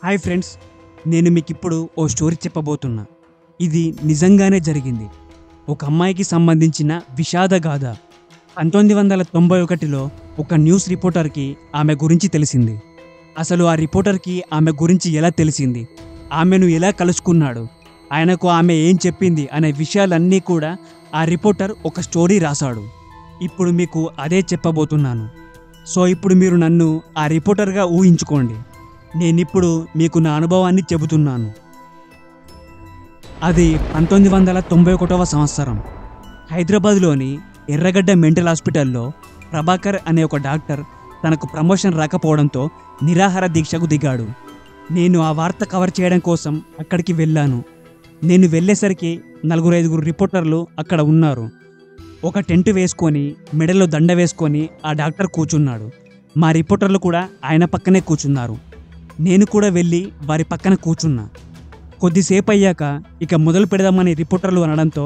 Hi friends, నేను మీకు ఇప్పుడు ఓ స్టోరీ చెప్పబోతున్నా. ఇది నిజంగానే జరిగింది. ఒక అమ్మాయికి సంబంధించిన విషాద గాథ. 1991లో ఒక న్యూస్ రిపోర్టర్కి ఆమె గురించి తెలిసింది. అసలు ఆ రిపోర్టర్కి ఆమె గురించి ఎలా తెలిసింది, ఆమెను ఎలా కలుసుకున్నాడు, ఆయనకు ఆమె ఏం చెప్పింది అనే విషయాలన్నీ కూడా ఆ రిపోర్టర్ ఒక స్టోరీ రాశాడు. ఇప్పుడు మీకు అదే చెప్పబోతున్నాను. సో ఇప్పుడు మీరు నన్ను ఆ రిపోర్టర్గా ఊహించుకోండి. నేనిప్పుడు మీకు నా అనుభవాన్ని చెబుతున్నాను. అది 1991వ సంవత్సరం. హైదరాబాద్లోని ఎర్రగడ్డ మెంటల్ హాస్పిటల్లో ప్రభాకర్ అనే ఒక డాక్టర్ తనకు ప్రమోషన్ రాకపోవడంతో నిరాహార దీక్షకు దిగాడు. నేను ఆ వార్త కవర్ చేయడం కోసం అక్కడికి వెళ్ళాను. నేను వెళ్ళేసరికి 4-5 రిపోర్టర్లు అక్కడ ఉన్నారు. ఒక టెంట్ వేసుకొని మెడలో దండ వేసుకొని ఆ డాక్టర్ కూర్చున్నాడు. మా రిపోర్టర్లు కూడా ఆయన పక్కనే కూర్చున్నారు. నేను కూడా వెళ్ళి వారి పక్కన కూర్చున్నా. కొద్దిసేపు అయ్యాక ఇక మొదలు పెడదామని రిపోర్టర్లు అనడంతో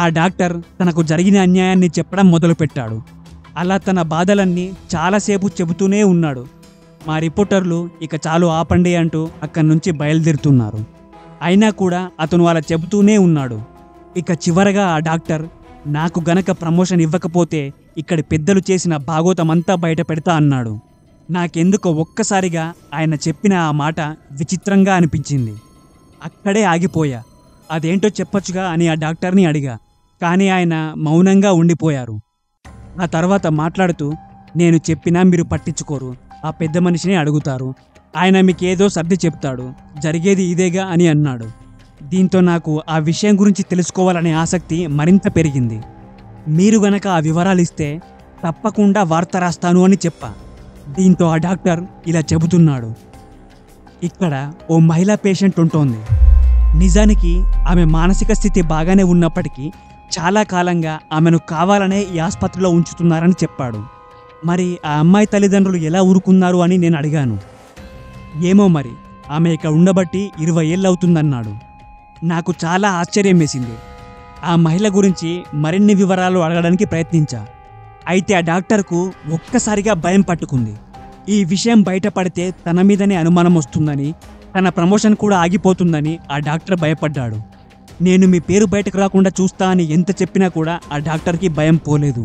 ఆ డాక్టర్ తనకు జరిగిన అన్యాయాన్ని చెప్పడం మొదలుపెట్టాడు. అలా తన బాధలన్నీ చాలాసేపు చెబుతూనే ఉన్నాడు. మా రిపోర్టర్లు ఇక చాలు ఆపండి అంటూ అక్కడి నుంచి బయలుదేరుతున్నారు. అయినా కూడా అతను అలా చెబుతూనే ఉన్నాడు. ఇక చివరగా ఆ డాక్టర్, నాకు గనక ప్రమోషన్ ఇవ్వకపోతే ఇక్కడి పెద్దలు చేసిన భాగోతమంతా బయట పెడతా అన్నాడు. నాకెందుకో ఒక్కసారిగా ఆయన చెప్పిన ఆ మాట విచిత్రంగా అనిపించింది. అక్కడే ఆగిపోయా. అదేంటో చెప్పొచ్చుగా అని ఆ డాక్టర్ని అడిగా. కానీ ఆయన మౌనంగా ఉండిపోయారు. ఆ తర్వాత మాట్లాడుతూ, నేను చెప్పినా మీరు పట్టించుకోరు, ఆ పెద్ద మనిషిని అడుగుతారు, ఆయన మీకేదో సర్ది చెప్తాడు, జరిగేది ఇదేగా అని అన్నాడు. దీంతో నాకు ఆ విషయం గురించి తెలుసుకోవాలనే ఆసక్తి మరింత పెరిగింది. మీరు గనక ఆ వివరాలు ఇస్తే తప్పకుండా వార్త రాస్తాను అని చెప్పా. దీంతో ఆ డాక్టర్ ఇలా చెబుతున్నాడు, ఇక్కడ ఓ మహిళా పేషెంట్ ఉంటోంది. నిజానికి ఆమె మానసిక స్థితి బాగానే ఉన్నప్పటికీ చాలా కాలంగా ఆమెను కావాలనే ఈ ఆసుపత్రిలో ఉంచుతున్నారని చెప్పాడు. మరి ఆ అమ్మాయి తల్లిదండ్రులు ఎలా ఊరుకున్నారు అని నేను అడిగాను. ఏమో మరి, ఆమె ఇక్కడ ఉండబట్టి 20 ఏళ్ళు అవుతుందన్నాడు. నాకు చాలా ఆశ్చర్యం వేసింది. ఆ మహిళ గురించి మరిన్ని వివరాలు అడగడానికి ప్రయత్నించా. అయితే ఆ డాక్టర్కు ఒక్కసారిగా భయం పట్టుకుంది. ఈ విషయం బయటపడితే తన మీదనే అనుమానం వస్తుందని, తన ప్రమోషన్ కూడా ఆగిపోతుందని ఆ డాక్టర్ భయపడ్డాడు. నేను మీ పేరు బయటకు రాకుండా చూస్తా అని ఎంత చెప్పినా కూడా ఆ డాక్టర్కి భయం పోలేదు.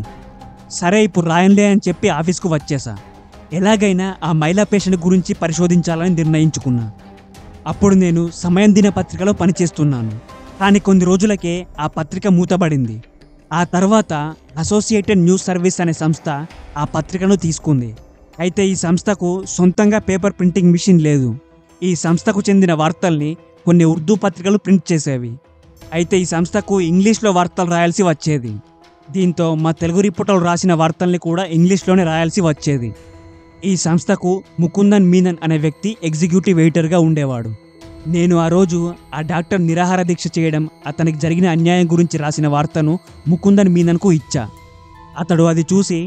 సరే ఇప్పుడు రాయంలే అని చెప్పి ఆఫీస్కు వచ్చేసా. ఎలాగైనా ఆ మహిళా పేషెంట్ గురించి పరిశోధించాలని నిర్ణయించుకున్నా. అప్పుడు నేను సమయం దినపత్రికలో పనిచేస్తున్నాను. కానీ కొన్ని రోజులకే ఆ పత్రిక మూతబడింది. ఆ తర్వాత అసోసియేటెడ్ న్యూస్ సర్వీస్ అనే సంస్థ ఆ పత్రికను తీసుకుంది. అయితే ఈ సంస్థకు సొంతంగా పేపర్ ప్రింటింగ్ మిషన్ లేదు. ఈ సంస్థకు చెందిన వార్తల్ని కొన్ని ఉర్దూ పత్రికలు ప్రింట్ చేసేవి. అయితే ఈ సంస్థకు ఇంగ్లీష్లో వార్తలు రాయాల్సి వచ్చేది. దీంతో మా తెలుగు రిపోర్టర్లు రాసిన వార్తల్ని కూడా ఇంగ్లీష్లోనే రాయాల్సి వచ్చేది. ఈ సంస్థకు ముకుందన్ మీనన్ అనే వ్యక్తి ఎగ్జిక్యూటివ్ ఎడిటర్గా ఉండేవాడు. నేను ఆ రోజు ఆ డాక్టర్ నిరాహార దీక్ష చేయడం, అతనికి జరిగిన అన్యాయం గురించి రాసిన వార్తను ముకుందన్ మీనన్కు ఇచ్చా. అతడు అది చూసి,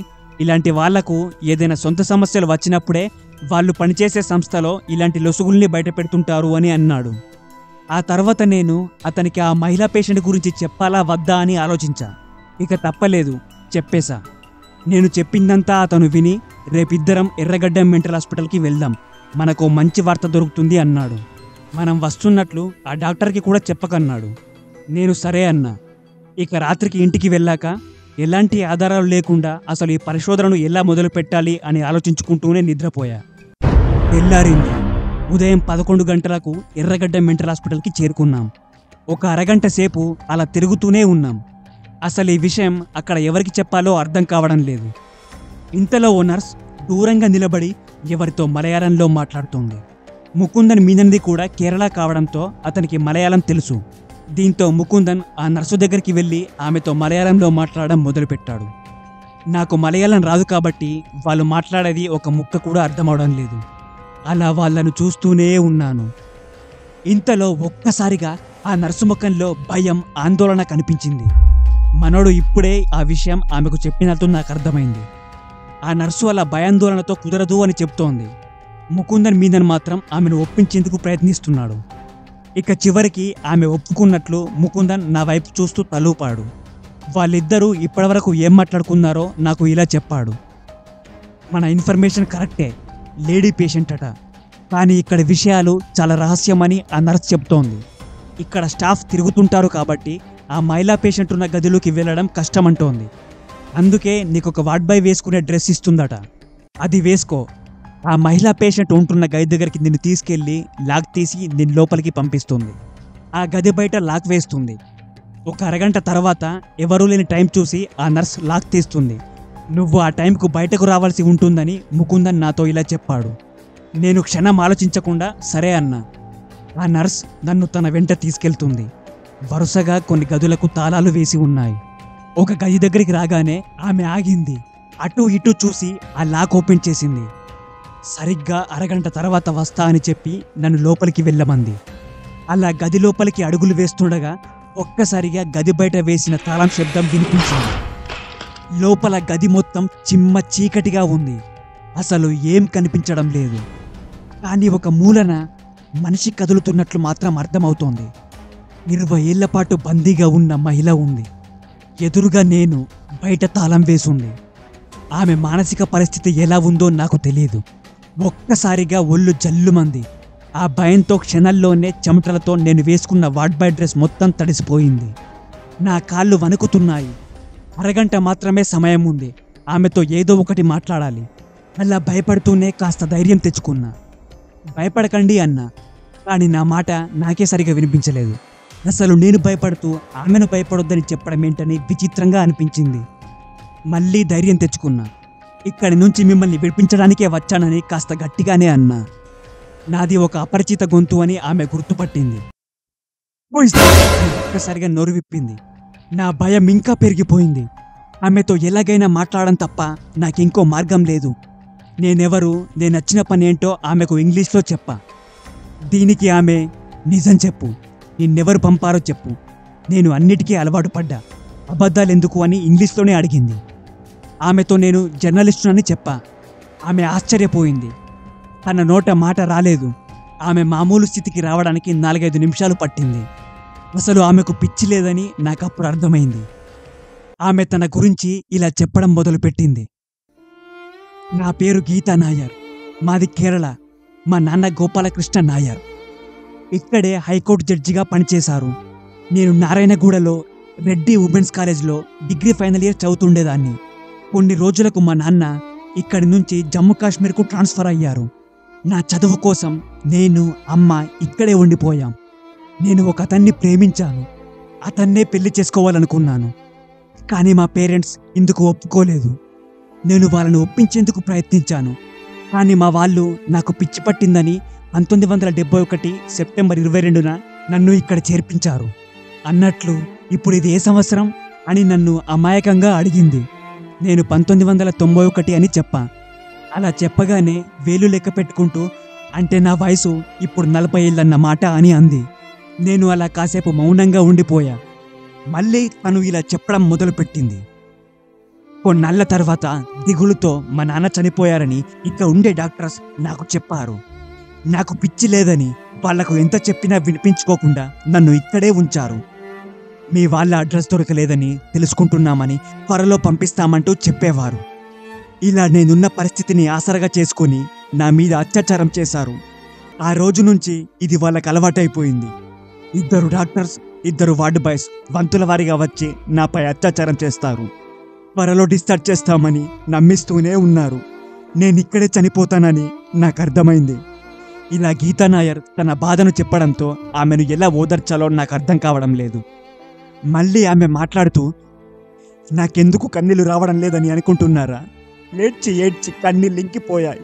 ఇలాంటి వాళ్లకు ఏదైనా సొంత సమస్యలు వచ్చినప్పుడే వాళ్ళు పనిచేసే సంస్థలో ఇలాంటి లొసుగుల్ని బయట పెడుతుంటారు అని అన్నాడు. ఆ తర్వాత నేను అతనికి ఆ మహిళా పేషెంట్ గురించి చెప్పాలా వద్దా అని ఆలోచించా. ఇక తప్పలేదు, చెప్పేశా. నేను చెప్పిందంతా అతను విని, రేపిద్దరం ఎర్రగడ్డ మెంటల్ హాస్పిటల్కి వెళ్దాం, మనకు మంచి వార్త దొరుకుతుంది అన్నాడు. మనం వస్తున్నట్లు ఆ డాక్టర్కి కూడా చెప్పకన్నాడు. నేను సరే అన్నా. ఇక రాత్రికి ఇంటికి వెళ్ళాక ఎలాంటి ఆధారాలు లేకుండా అసలు ఈ పరిశోధనను ఎలా మొదలు పెట్టాలి అని ఆలోచించుకుంటూనే నిద్రపోయా. తెల్లారింది. ఉదయం 11 గంటలకు ఎర్రగడ్డ మెంటల్ హాస్పిటల్కి చేరుకున్నాం. ఒక అరగంట సేపు అలా తిరుగుతూనే ఉన్నాం. అసలు ఈ విషయం అక్కడ ఎవరికి చెప్పాలో అర్థం కావడం లేదు. ఇంతలో ఓ నర్స్ దూరంగా నిలబడి ఎవరితో మలయాళంలో మాట్లాడుతోంది. ముకుందన్ మీనన్ది కూడా కేరళ కావడంతో అతనికి మలయాళం తెలుసు. దీంతో ముకుందన్ ఆ నర్సు దగ్గరికి వెళ్ళి ఆమెతో మలయాళంలో మాట్లాడడం మొదలుపెట్టాడు. నాకు మలయాళం రాదు కాబట్టి వాళ్ళు మాట్లాడేది ఒక ముక్క కూడా అర్థమవడం లేదు. అలా వాళ్ళను చూస్తూనే ఉన్నాను. ఇంతలో ఒక్కసారిగా ఆ నర్సు ముఖంలో భయం, ఆందోళన కనిపించింది. మనోడు ఇప్పుడే ఆ విషయం ఆమెకు చెప్పినట్టు నాకు అర్థమైంది. ఆ నర్సు అలా భయాందోళనతో కుదరదు అని చెప్తోంది. ముకుందన్ మీనన్ మాత్రం ఆమెను ఒప్పించేందుకు ప్రయత్నిస్తున్నాడు. ఇక చివరికి ఆమె ఒప్పుకున్నట్లు ముకుందన్ నా వైపు చూస్తూ తలూపాడు. వాళ్ళిద్దరూ ఇప్పటివరకు ఏం మాట్లాడుకున్నారో నాకు ఇలా చెప్పాడు. మన ఇన్ఫర్మేషన్ కరెక్టే, లేడీ పేషెంట్ అట. కానీ ఇక్కడ విషయాలు చాలా రహస్యమని ఆ నర్స్ చెప్తోంది. ఇక్కడ స్టాఫ్ తిరుగుతుంటారు కాబట్టి ఆ మహిళా పేషెంట్ ఉన్న గదిలోకి వెళ్ళడం కష్టమంటోంది. అందుకే నీకు ఒక వార్డ్ బాయ్ వేసుకునే డ్రెస్ ఇస్తుందట. అది వేసుకో. ఆ మహిళా పేషెంట్ ఉంటున్న గది దగ్గరికి నిన్ను తీసుకెళ్ళి లాక్ తీసి నిన్ను లోపలికి పంపిస్తుంది. ఆ గది బయట లాక్ వేస్తుంది. ఒక అరగంట తర్వాత ఎవరూ లేని టైం చూసి ఆ నర్స్ లాక్ తీస్తుంది. నువ్వు ఆ టైంకు బయటకు రావాల్సి ఉంటుందని ముకుందన్ నాతో ఇలా చెప్పాడు. నేను క్షణం ఆలోచించకుండా సరే అన్నా. ఆ నర్స్ నన్ను తన వెంట తీసుకెళ్తుంది. వరుసగా కొన్ని గదులకు తాళాలు వేసి ఉన్నాయి. ఒక గది దగ్గరికి రాగానే ఆమె ఆగింది. అటు ఇటు చూసి ఆ లాక్ ఓపెన్ చేసింది. సరిగ్గా అరగంట తర్వాత వస్తా అని చెప్పి నన్ను లోపలికి వెళ్ళమంది. అలా గది లోపలికి అడుగులు వేస్తుండగా ఒక్కసారిగా గది బయట వేసిన తాళం శబ్దం వినిపించింది. లోపల గది మొత్తం చిమ్మ చీకటిగా ఉంది. అసలు ఏం కనిపించడం లేదు. కానీ ఒక మూలన మనిషి కదులుతున్నట్లు మాత్రం అర్థమవుతోంది. 20 ఏళ్ల పాటు బందీగా ఉన్న మహిళ ఉంది. ఎదురుగా నేను, బయట తాళం వేసుంది. ఆమె మానసిక పరిస్థితి ఎలా ఉందో నాకు తెలియదు. ఒక్కసారిగా ఒళ్ళు జల్లుమంది. ఆ భయంతో క్షణాల్లోనే చెమటలతో నేను వేసుకున్న వార్డ్ బాయ్ డ్రెస్ మొత్తం తడిసిపోయింది. నా కాళ్ళు వణుకుతున్నాయి. అరగంట మాత్రమే సమయం ఉంది. ఆమెతో ఏదో ఒకటి మాట్లాడాలి. అలా భయపడుతూనే కాస్త ధైర్యం తెచ్చుకున్నా. భయపడకండి అన్నా. కానీ నా మాట నాకే సరిగా వినిపించలేదు. అసలు నేను భయపడుతూ ఆమెను భయపడొద్దని చెప్పడం ఏంటని విచిత్రంగా అనిపించింది. మళ్ళీ ధైర్యం తెచ్చుకున్నా. ఇక్కడి నుంచి మిమ్మల్ని విడిపించడానికే వచ్చానని కాస్త గట్టిగానే అన్నా. నాది ఒక అపరిచిత గొంతు అని ఆమె గుర్తుపట్టింది. ఒక్కసారిగా నోరు విప్పింది. నా భయం ఇంకా పెరిగిపోయింది. ఆమెతో ఎలాగైనా మాట్లాడడం తప్ప నాకింకో మార్గం లేదు. నేనెవరు, నేను నచ్చిన పని ఏంటో ఆమెకు ఇంగ్లీష్లో చెప్పా. దీనికి ఆమె, నిజం చెప్పు, నిన్నెవరు పంపారో చెప్పు, నేను అన్నిటికీ అలవాటు పడ్డా, అబద్ధాలెందుకు అని ఇంగ్లీష్లోనే అడిగింది. ఆమెతో నేను జర్నలిస్టునని చెప్పా. ఆమె ఆశ్చర్యపోయింది. తన నోట మాట రాలేదు. ఆమె మామూలు స్థితికి రావడానికి 4-5 నిమిషాలు పట్టింది. అసలు ఆమెకు పిచ్చి లేదని నాకప్పుడు అర్థమైంది. ఆమె తన గురించి ఇలా చెప్పడం మొదలుపెట్టింది. నా పేరు గీతా నాయర్. మాది కేరళ. మా నాన్న గోపాలకృష్ణ నాయర్. ఇక్కడే హైకోర్టు జడ్జిగా పనిచేశారు. నేను నారాయణగూడలో రెడ్డి ఉమెన్స్ కాలేజ్లో డిగ్రీ ఫైనల్ ఇయర్ చదువుతుండేదాన్ని. కొన్ని రోజులకు మా నాన్న ఇక్కడి నుంచి జమ్మూ కాశ్మీర్కు ట్రాన్స్ఫర్ అయ్యారు. నా చదువు కోసం నేను, అమ్మ ఇక్కడే ఉండిపోయాం. నేను ఒక అతన్ని ప్రేమించాను. అతన్నే పెళ్లి చేసుకోవాలనుకున్నాను. కానీ మా పేరెంట్స్ ఇందుకు ఒప్పుకోలేదు. నేను వాళ్ళను ఒప్పించేందుకు ప్రయత్నించాను. కానీ మా వాళ్ళు నాకు పిచ్చి పట్టిందని 1971 సెప్టెంబర్ 22న నన్ను ఇక్కడ చేర్పించారు. అన్నట్లు ఇప్పుడు ఇది ఏ సంవత్సరం అని నన్ను అమాయకంగా అడిగింది. నేను 1991 అని చెప్పా. అలా చెప్పగానే వేలు లెక్క పెట్టుకుంటూ, అంటే నా వయసు ఇప్పుడు 40 ఏళ్ళన్న మాట అని అంది. నేను అలా కాసేపు మౌనంగా ఉండిపోయా. మళ్ళీ తను ఇలా చెప్పడం మొదలుపెట్టింది. కొన్నాళ్ల తర్వాత దిగులుతో మా నాన్న చనిపోయారని ఇక్కడ ఉండే డాక్టర్స్ నాకు చెప్పారు. నాకు పిచ్చి లేదని, వాళ్లకు ఎంత చెప్పినా వినిపించుకోకుండా నన్ను ఇక్కడే ఉంచారు. మీ వాళ్ళ అడ్రస్ దొరకలేదని తెలుసుకుంటున్నామని త్వరలో పంపిస్తామంటూ చెప్పేవారు. ఇలా నేనున్న పరిస్థితిని ఆసరగా చేసుకుని నా మీద అత్యాచారం చేశారు. ఆ రోజు నుంచి ఇది వాళ్ళకి అలవాటైపోయింది. 2 డాక్టర్స్, 2 వార్డు బాయ్స్ వంతుల వారిగా వచ్చి నాపై అత్యాచారం చేస్తారు. త్వరలో డిశ్చార్జ్ చేస్తామని నమ్మిస్తూనే ఉన్నారు. నేనిక్కడే చనిపోతానని నాకు అర్థమైంది. ఇలా గీతా నాయర్ తన బాధను చెప్పడంతో ఆమెను ఎలా ఓదార్చాలో నాకు అర్థం కావడం లేదు. మళ్ళీ ఆమె మాట్లాడుతూ, నాకెందుకు కన్నీళ్లు రావడం లేదని అనుకుంటున్నారా? ఏడ్చి ఏడ్చి కన్నీళ్ళు ఇంకిపోయాయి.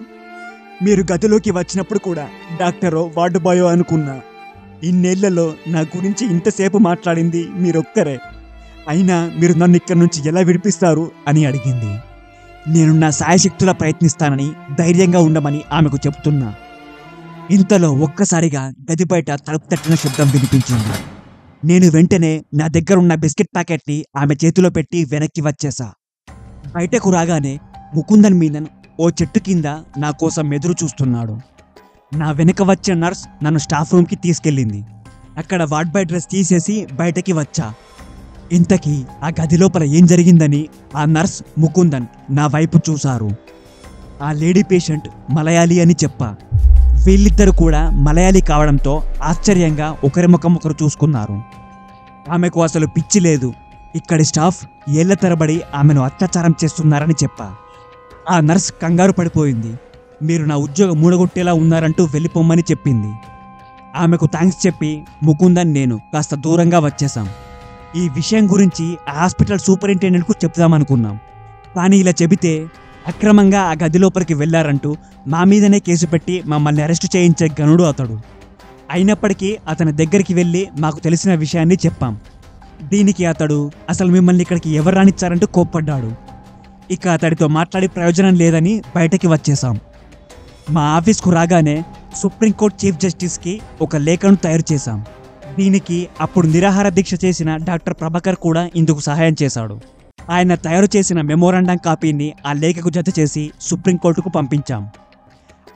మీరు గదిలోకి వచ్చినప్పుడు కూడా డాక్టరో వార్డు బాయో అనుకున్నా. ఇన్నేళ్లలో నా గురించి ఇంతసేపు మాట్లాడింది మీరొక్కరే. అయినా మీరు నన్ను ఇక్కడి నుంచి ఎలా విడిపిస్తారు అని అడిగింది. నేను నా సాయశక్తులా ప్రయత్నిస్తానని ధైర్యంగా ఉండమని ఆమెకు చెప్తున్నా. ఇంతలో ఒక్కసారిగా గది బయట తలుపు తట్టిన శబ్దం వినిపించింది. నేను వెంటనే నా దగ్గరున్న బిస్కెట్ ప్యాకెట్ని ఆమె చేతిలో పెట్టి వెనక్కి వచ్చేసా. బయటకు రాగానే ముకుందన్ మీనన్ ఓ చెట్టు కింద నా కోసం ఎదురు చూస్తున్నాడు. నా వెనక వచ్చిన నర్స్ నన్ను స్టాఫ్ రూమ్కి తీసుకెళ్ళింది. అక్కడ వార్డ్ బాయ్ డ్రెస్ తీసేసి బయటకి వచ్చా. ఇంతకీ ఆ గది లోపల ఏం జరిగిందని ఆ నర్స్, ముకుందన్ నా వైపు చూశారు. ఆ లేడీ పేషెంట్ మలయాళీ అని చెప్పా. వీళ్ళిద్దరు కూడా మలయాళీ కావడంతో ఆశ్చర్యంగా ఒకరి ముఖం ఒకరు చూసుకున్నారు. ఆమెకు అసలు పిచ్చి లేదు, ఇక్కడి స్టాఫ్ ఏళ్ల తరబడి ఆమెను అత్యాచారం చేస్తున్నారని చెప్పా. ఆ నర్స్ కంగారు పడిపోయింది. మీరు నా ఉద్యోగం మూడగొట్టేలా ఉన్నారంటూ వెళ్ళిపోమ్మని చెప్పింది. ఆమెకు థ్యాంక్స్ చెప్పి ముకుందన్ నేను కాస్త దూరంగా వచ్చేశాం. ఈ విషయం గురించి ఆ హాస్పిటల్ సూపరింటెండెంట్కు చెప్దామనుకున్నాం. కానీ ఇలా చెబితే అక్రమంగా ఆ గది లోపలికి వెళ్లారంటూ మా మీదనే కేసు పెట్టి మమ్మల్ని అరెస్టు చేయించే గనుడు అతడు. అయినప్పటికీ అతని దగ్గరికి వెళ్ళి మాకు తెలిసిన విషయాన్ని చెప్పాం. దీనికి అతడు అసలు మిమ్మల్ని ఇక్కడికి ఎవరు రానిచ్చారంటూ కోప్పడ్డాడు. ఇక అతడితో మాట్లాడి ప్రయోజనం లేదని బయటకి వచ్చేసాం. మా ఆఫీస్కు రాగానే సుప్రీంకోర్టు చీఫ్ జస్టిస్కి ఒక లేఖను తయారు చేశాం. దీనికి అప్పుడు నిరాహార దీక్ష చేసిన డాక్టర్ ప్రభాకర్ కూడా ఇందుకు సహాయం చేశాడు. ఆయన తయారు చేసిన మెమోరాండం కాపీని ఆ లేఖకు జత చేసి సుప్రీంకోర్టుకు పంపించాం.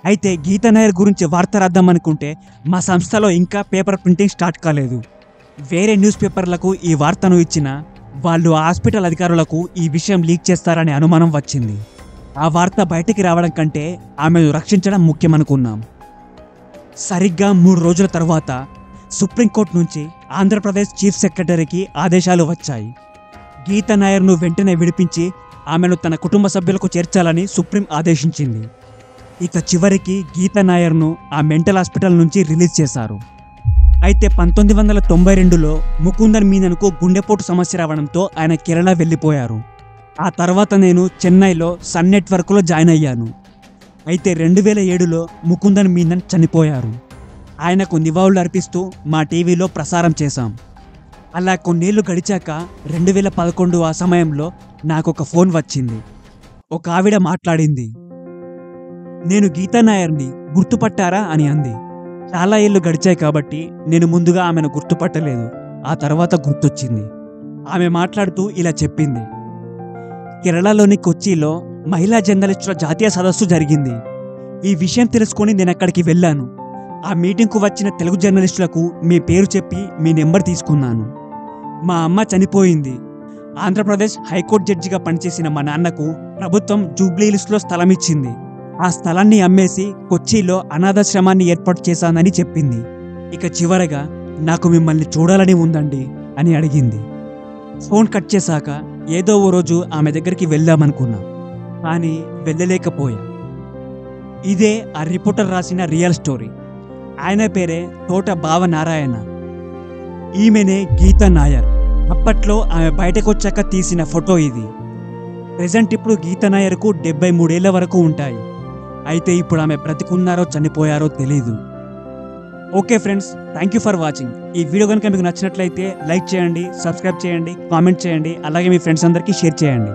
అయితే గీతా నాయర్ గురించి వార్త రాద్దామనుకుంటే మా సంస్థలో ఇంకా పేపర్ ప్రింటింగ్ స్టార్ట్ కాలేదు. వేరే న్యూస్ పేపర్లకు ఈ వార్తను ఇచ్చిన వాళ్ళు ఆ హాస్పిటల్ అధికారులకు ఈ విషయం లీక్ చేస్తారనే అనుమానం వచ్చింది. ఆ వార్త బయటికి రావడం కంటే ఆమెను రక్షించడం ముఖ్యమనుకున్నాం. సరిగ్గా 3 రోజుల తర్వాత సుప్రీంకోర్టు నుంచి ఆంధ్రప్రదేశ్ చీఫ్ సెక్రటరీకి ఆదేశాలు వచ్చాయి. గీతా నాయర్ను వెంటనే విడిపించి ఆమెను తన కుటుంబ సభ్యులకు చేర్చాలని సుప్రీం ఆదేశించింది. ఇక చివరికి గీతా నాయర్ను ఆ మెంటల్ హాస్పిటల్ నుంచి రిలీజ్ చేశారు. అయితే 1992లో ముకుందన్ మీనన్కు గుండెపోటు సమస్య రావడంతో ఆయన కేరళ వెళ్ళిపోయారు. ఆ తర్వాత నేను చెన్నైలో సన్ నెట్వర్క్లో జాయిన్ అయ్యాను. అయితే 2007లో ముకుందన్ మీనన్ చనిపోయారు. ఆయనకు నివాళులు అర్పిస్తూ మా టీవీలో ప్రసారం చేశాం. అలా కొన్నేళ్లు గడిచాక 2011 ఆ సమయంలో నాకు ఒక ఫోన్ వచ్చింది. ఒక ఆవిడ మాట్లాడింది. నేను గీతా నాయర్ని, గుర్తుపట్టారా అని అంది. చాలా ఏళ్ళు గడిచాయి కాబట్టి నేను ముందుగా ఆమెను గుర్తుపట్టలేదు. ఆ తర్వాత గుర్తొచ్చింది. ఆమె మాట్లాడుతూ ఇలా చెప్పింది. కేరళలోని కొచ్చిలో మహిళా జర్నలిస్టుల జాతీయ సదస్సు జరిగింది. ఈ విషయం తెలుసుకొని నేను అక్కడికి వెళ్ళాను. ఆ మీటింగ్కు వచ్చిన తెలుగు జర్నలిస్టులకు మీ పేరు చెప్పి మీ నెంబర్ తీసుకున్నాను. మా అమ్మ చనిపోయింది. ఆంధ్రప్రదేశ్ హైకోర్టు జడ్జిగా పనిచేసిన మా నాన్నకు ప్రభుత్వం జూబ్లీ హిల్స్లో స్థలం ఇచ్చింది. ఆ స్థలాన్ని అమ్మేసి కొచ్చిలో అనాథాశ్రమాన్ని ఏర్పాటు చేశానని చెప్పింది. ఇక చివరగా నాకు మిమ్మల్ని చూడాలని ఉందండి అని అడిగింది. ఫోన్ కట్ చేశాక ఏదో ఓ రోజు ఆమె దగ్గరికి వెళ్దామనుకున్నా, కానీ వెళ్ళలేకపోయా. ఇదే ఆ రిపోర్టర్ రాసిన రియల్ స్టోరీ. ఆయన పేరే తోట భావనారాయణ. ఈమెనే గీతా నాయర్. అప్పట్లో ఆమె బయటకొచ్చాక తీసిన ఫోటో ఇది. ప్రెజెంట్ ఇప్పుడు గీతా నాయర్కు 73 ఏళ్ల వరకు ఉంటాయి. అయితే ఇప్పుడు ఆమె బ్రతికున్నారో చనిపోయారో తెలీదు. Okay friends, thank you for watching. ఈ వీడియో కనుక మీకు నచ్చినట్లయితే లైక్ చేయండి, సబ్స్క్రైబ్ చేయండి, కామెంట్ చేయండి, అలాగే మీ ఫ్రెండ్స్ అందరికీ షేర్ చేయండి.